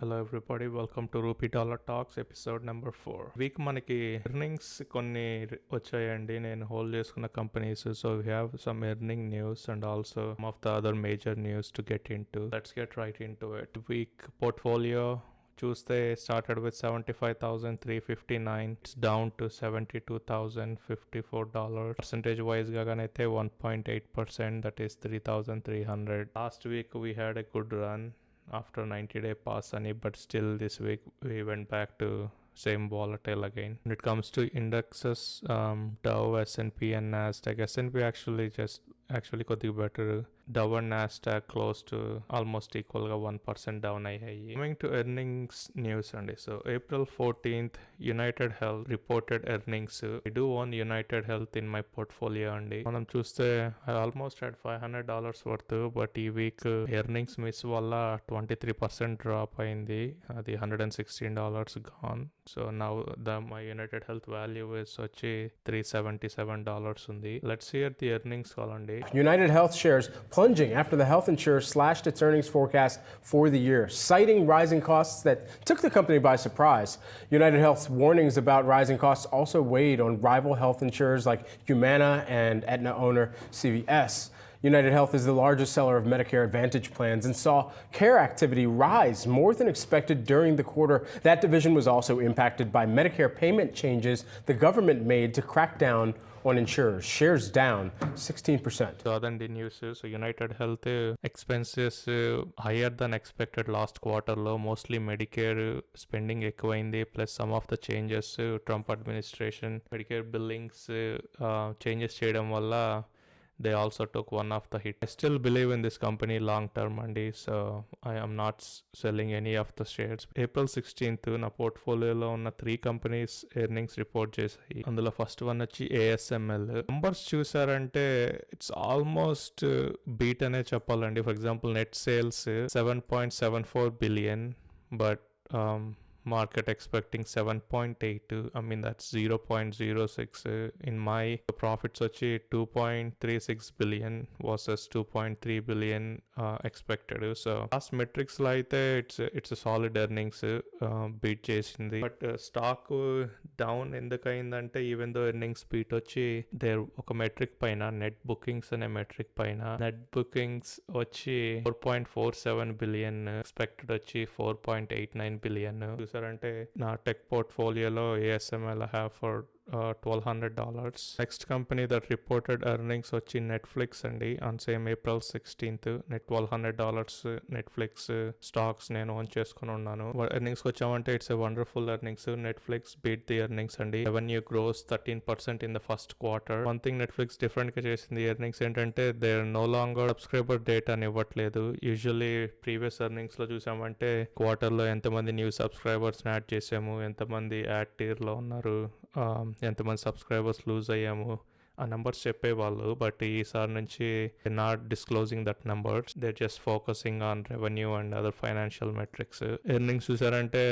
Hello everybody, welcome to Rupee Dollar Talks episode number 4. Week మనకి earnings కొన్ని వచ్చాయండి. నేను హోల్డ్ చేసుకున్న companies. So we have some earning news and also some of the other major news to get in to. Let's get right in to it. Week portfolio చూస్తే started with 75,359. It's down to $72,054. Percentage wise గానైతే 1.8%, that is 3,300. Last week we had a good run after 90-day pass ani, but still this week we went back to same volatile again. When it comes to indexes, Dow, S&P and Nasdaq. S&P actually కొద్దిగా better. Dow and Nasdaq close to almost equal గా 1% down అయ్యాయి. Coming to earnings news అండి. So April 14th United Health reported earnings. I do own United Health in my portfolio అండి. మనం చూస్తే I almost had $500 worth, but ఈ week earnings miss వల్ల 23% drop అయింది. అది $116 gone. So now my United Health value is వచ్చి $377 ఉంది. Let's see at the earnings call అండి. United Health shares plunging after the health insurer slashed its earnings forecast for the year, citing rising costs that took the company by surprise. United Health's warnings about rising costs also weighed on rival health insurers like Humana and Aetna owner CVS. United Health is the largest seller of Medicare Advantage plans and saw care activity rise more than expected during the quarter. That division was also impacted by Medicare payment changes the government made to crack down on insurers. Shares down 16%. So other than the news, so United Health expenses higher than expected last quarter లో mostly Medicare spending ఎక్కువైంది, plus some of the changes Trump administration Medicare billings changes చేయడం వల్ల they also took one of the hit. I still believe in this company long term అండి, so I am not selling any of the shares. April 16th నా పోర్ట్ఫోలియోలో ఉన్న 3 companies earnings report చేశాయి. అందులో first one వచ్చి ASML. Numbers చూసారంటే it's almost beat అనే చెప్పాలండి. For example net sales 7.74 billion, but market expecting 7.8. I mean that's 0.06. In my profits వచ్చి 2.36 billion versus 2.3 billion expected. So last metrics లో అయితే it's a solid earnings beat చేసింది. But stock down ఎందుకైందంటే even though earnings beat వచ్చి there ఒక metric పైన net bookings అనే metric పైన నెట్ బుకింగ్స్ వచ్చి 4.47 billion, ఎక్స్పెక్టెడ్ వచ్చి 4.89 billion. చూసారంటే నా టెక్ పోర్ట్ఫోలియోలో ASML I have for $1,200. Next company that reported earnings వచ్చి నెట్ఫ్లిక్స్ అండి. On same April 16th net $1,200 Netflix stocks నేను ఓన్ చేసుకుని ఉన్నాను. ఎర్నింగ్స్కి వచ్చామంటే it's a wonderful earnings. Netflix beat the earnings అండి. Revenue grows 13% in the first quarter. One thing Netflix different గా చేసింది ఎర్నింగ్స్ ఏంటంటే they are no longer subscriber data అని ఇవ్వట్లేదు. యూజువల్లీ ప్రీవియస్ ఎర్నింగ్స్ లో చూసామంటే క్వార్టర్లో ఎంతమంది న్యూ సబ్స్క్రైబర్స్ యాడ్ చేసాము, ఎంతమంది యాడ్ టియర్ లో ఉన్నారు, ఎంతమంది సబ్స్క్రైబర్స్ లూజ్ అయ్యాము ఆ నెంబర్స్ చెప్పేవాళ్ళు. బట్ ఈసారి నుంచి not disclosing that numbers, they just focusing on revenue and other financial metrics. Earnings చూసారంటే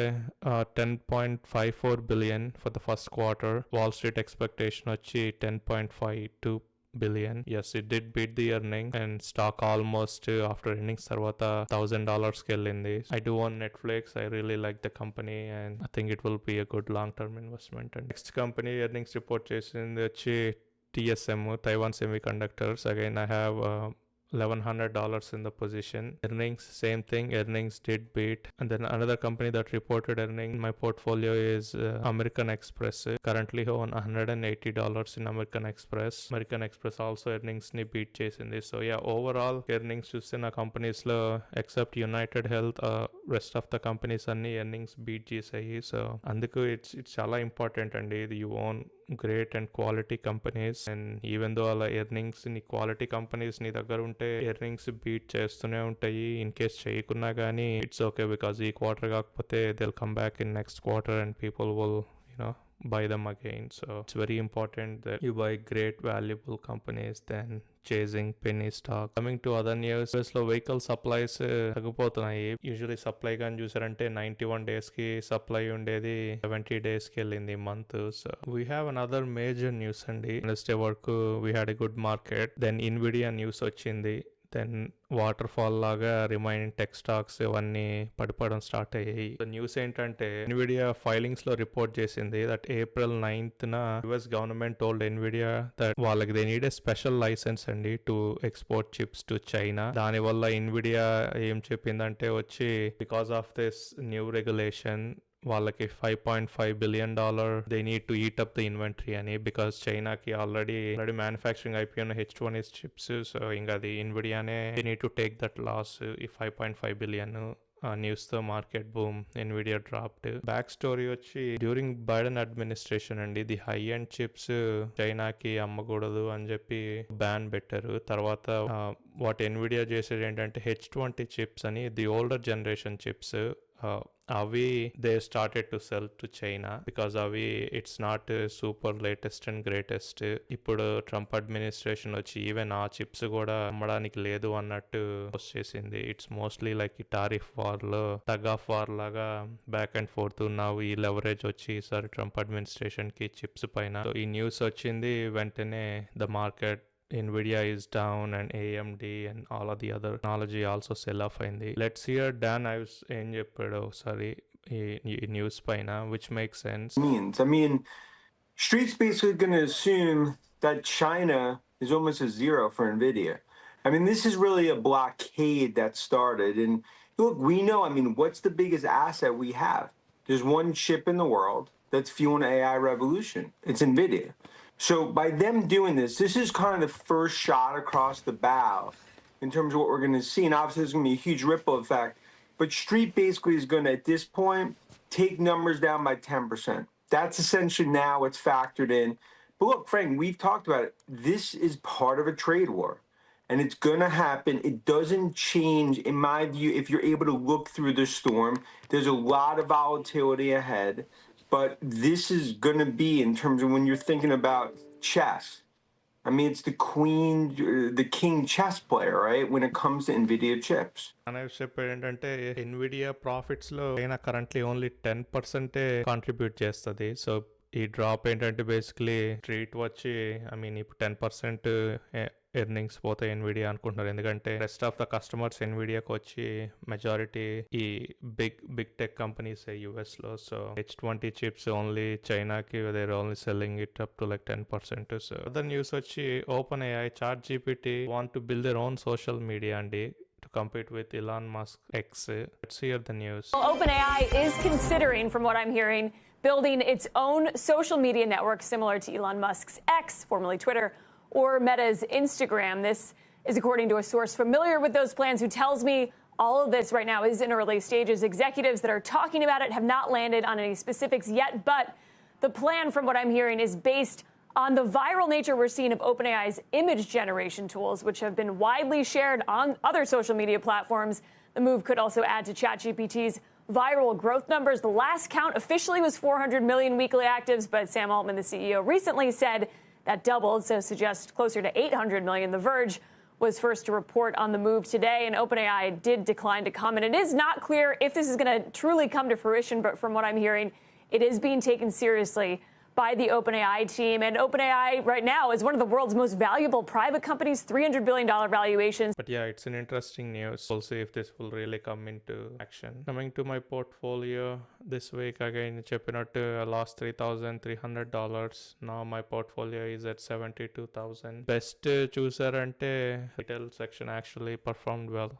10.54 billion for the first quarter. Wall Street expectation వచ్చి 10.52 billion. Yes, it did beat the earning and stock almost after earnings తర్వాత $1,000 కి వెళ్ళింది. I do own Netflix. I really like the company and I think it will be a good long term investment. And next company earnings report చేసింది వచ్చి TSM, Taiwan Semiconductors. Again I have $1,100 in the position. Earnings, same thing, earnings did beat. And then another company that reported earnings in my portfolio is American Express. Currently own $180 in American Express. American Express also earnings ni beat chesindi. So yeah, overall earnings చూస్తే నా companies లో except United health rest of the companies అన్ని earnings beat చేసాయి. So అందుకు it's చాలా important అండి. ఇది you own great and quality companies, and even though అలా ఎర్నింగ్స్ ని క్వాలిటీ కంపెనీస్ నీ దగ్గర ఉంటే ఎర్నింగ్స్ బీట్ చేస్తూనే ఉంటాయి. ఇన్ కేస్ చేయకున్నా కానీ ఇట్స్ ఓకే, బికాస్ ఈ క్వార్టర్ కాకపోతే they'll come back in next quarter and people will buy them again. So it's very important that you buy great valuable companies than chasing penny stock. Coming to other news, లో vehicle supplies తగ్గిపోతున్నాయి. Usually supply కానీ చూసారంటే 91 days కి supply ఉండేది 70 days కి వెళ్ళింది month. So we have another major news అండి. Wednesday వరకు we had a good market, then Nvidia news వచ్చింది. దెన్ వాటర్ ఫాల్ లాగా రిమైనింగ్ టెక్ స్టాక్స్ ఇవన్నీ పడిపోవడం స్టార్ట్ అయ్యాయి. న్యూస్ ఏంటంటే ఎన్విడియా ఫైలింగ్స్ లో రిపోర్ట్ చేసింది that April 9th US government told Nvidia that వాళ్ళకి they need a special licence అండి to export chips to China. దానివల్ల ఎన్విడియా ఏం చెప్పిందంటే వచ్చి because of this new regulation వాళ్ళకి $5.5 billion they need to eat up the inventory అని, because చైనాకి already manufacturing అయిపోయిన H1s చిప్స్. సో ఇంకా అది ఎన్విడియానే they need to take that loss. ఈ $5.5 billion న్యూస్ తో market boom, Nvidia dropped. Back story వచ్చి డ్యూరింగ్ బైడెన్ అడ్మినిస్ట్రేషన్ అండి ది హై అండ్ చిప్స్ చైనాకి అమ్మకూడదు అని చెప్పి బ్యాన్ పెట్టారు. తర్వాత వాట్ ఎన్విడియా చేసేది ఏంటంటే H20 చిప్స్ అని ది ఓల్డర్ జనరేషన్ చిప్స్ అవి they started to sell to China because అవి it's not super latest and greatest. ఇప్పుడు ట్రంప్ అడ్మినిస్ట్రేషన్ వచ్చి ఈవెన్ ఆ చిప్స్ కూడా అమ్మడానికి లేదు అన్నట్టు పోస్ట్ చేసింది. ఇట్స్ మోస్ట్లీ లైక్ ఈ టారిఫ్ వార్ లో టగ్ ఆఫ్ వార్ లాగా బ్యాక్ అండ్ ఫోర్త్ ఉన్నావు. ఈ లెవరేజ్ వచ్చి ఈసారి ట్రంప్ అడ్మినిస్ట్రేషన్ కి చిప్స్ పైన. ఈ న్యూస్ వచ్చింది వెంటనే the market Nvidia is down and AMD and all of the other technology also sell off అయింది. Let's hear Dan Ives ఏం చెప్పాడు ఒకసారి ఈ న్యూస్ పైన, which makes sense. I mean, Street's basically going to assume that China is almost a zero for Nvidia. I mean, this is really a blockade that started. And look, we know, I mean, what's the biggest asset we have? There's one chip in the world that's fueling the AI revolution. It's Nvidia. So by them doing this, this is kind of the first shot across the bow in terms of what we're going to see. And obviously, there's going to be a huge ripple effect. But Street basically is going to, at this point, take numbers down by 10%. That's essentially now what's factored in. But look, Frank, we've talked about it. This is part of a trade war. And it's going to happen. It doesn't change, in my view, if you're able to look through the storm. There's a lot of volatility ahead. But this is going to be, in terms of when you're thinking about chess, I mean, it's the king chess player, right? When it comes to NVIDIA chips. చెప్పేది ఏంటంటే Nvidia profits లో అయినా currently only 10% contribute చేస్తుంది. So ఈ drop ఏంటంటే basically street వచ్చి I mean ఇప్పుడు 10% earnings పోతాయి ఎన్విడియా అనుకుంటున్నారు. ఎందుకంటే రెస్ట్ ఆఫ్ ద కస్టమర్స్ ఎన్విడియాకి వచ్చి మెజారిటీ ఈ బిగ్ టెక్ కంపెనీస్ యుఎస్ లో. సో H20 చిప్స్ ఓన్లీ చైనాకి they're only selling it up to like 10%. So other news వచ్చి Open AI ChatGPT want to build their own social media అండి to compete with Elon Musk X. Let's hear the news. Well, OpenAI is considering, from what I'm hearing, building its own social media network similar to Elon Musk's X, formerly Twitter, or Meta's Instagram. This is according to a source familiar with those plans who tells me all of this right now is in early stages. Executives that are talking about it have not landed on any specifics yet, but the plan, from what I'm hearing, is based on the viral nature we're seeing of OpenAI's image generation tools, which have been widely shared on other social media platforms. The move could also add to ChatGPT's viral growth numbers. The last count officially was 400 million weekly actives, but Sam Altman, the CEO, recently said that doubled, so suggests closer to 800 million. The Verge was first to report on the move today, and OpenAI did decline to comment. It is not clear if this is going to truly come to fruition, but from what I'm hearing, it is being taken seriously by the OpenAI team. And OpenAI right now is one of the world's most valuable private companies, $300 billion valuations. But yeah, it's an interesting news. We'll see if this will really come into action. Coming to my portfolio this week, again, cheppinattu I lost $3,300. Now my portfolio is at 72,000. Best choosarante retail section actually performed well.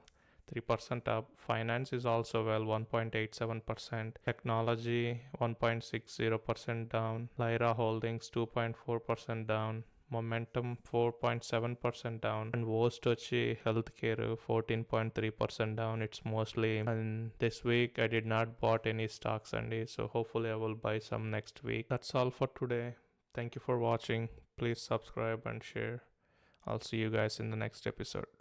3% up. Finance is also well, 1.87%. Technology, 1.60% down. Lyra Holdings, 2.4% down. Momentum, 4.7% down. And worst వచ్చి healthcare, 14.3% down. It's mostly, and this week I did not bought any stocks, Andy, so hopefully I will buy some next week. That's all for today. Thank you for watching. Please subscribe and share. I'll see you guys in the next episode.